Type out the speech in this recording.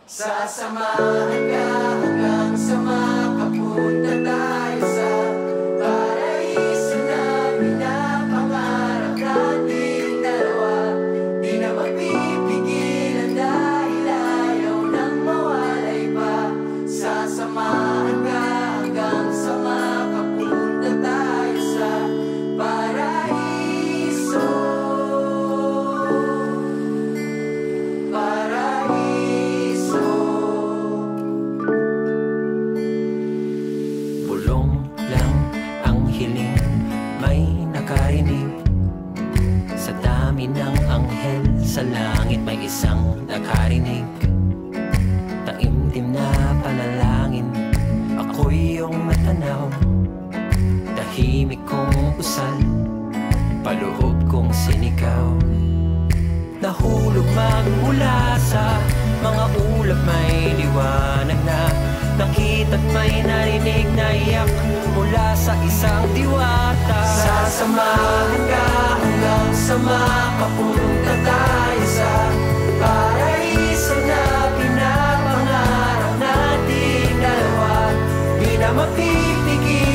Sasamahan ka hanggang sa makapunta tayo sa paraiso na pinapangarap nating dalawa. Di na mapipigilan dahil ayaw nang mawalay pa. Sasamahan ka hanggang sa makapunta tayo sa paraiso. Bulong lang ang hiling, may nakarinig. Sa dami ng anghel sa langit may isang nakarinig. Taimtim na panalangin, ako'y iyong matanaw. Tahimik kong usal, paluhod kong sinigaw. Nahulog magmula sa mga ulap, may liwanag na nakita't may narinig na iyak mula sa isang diwata. Sasamahan ka hanggang sa makapunta tayo sa paraiso na pinapangarap nating dalawa. Di na mapipigil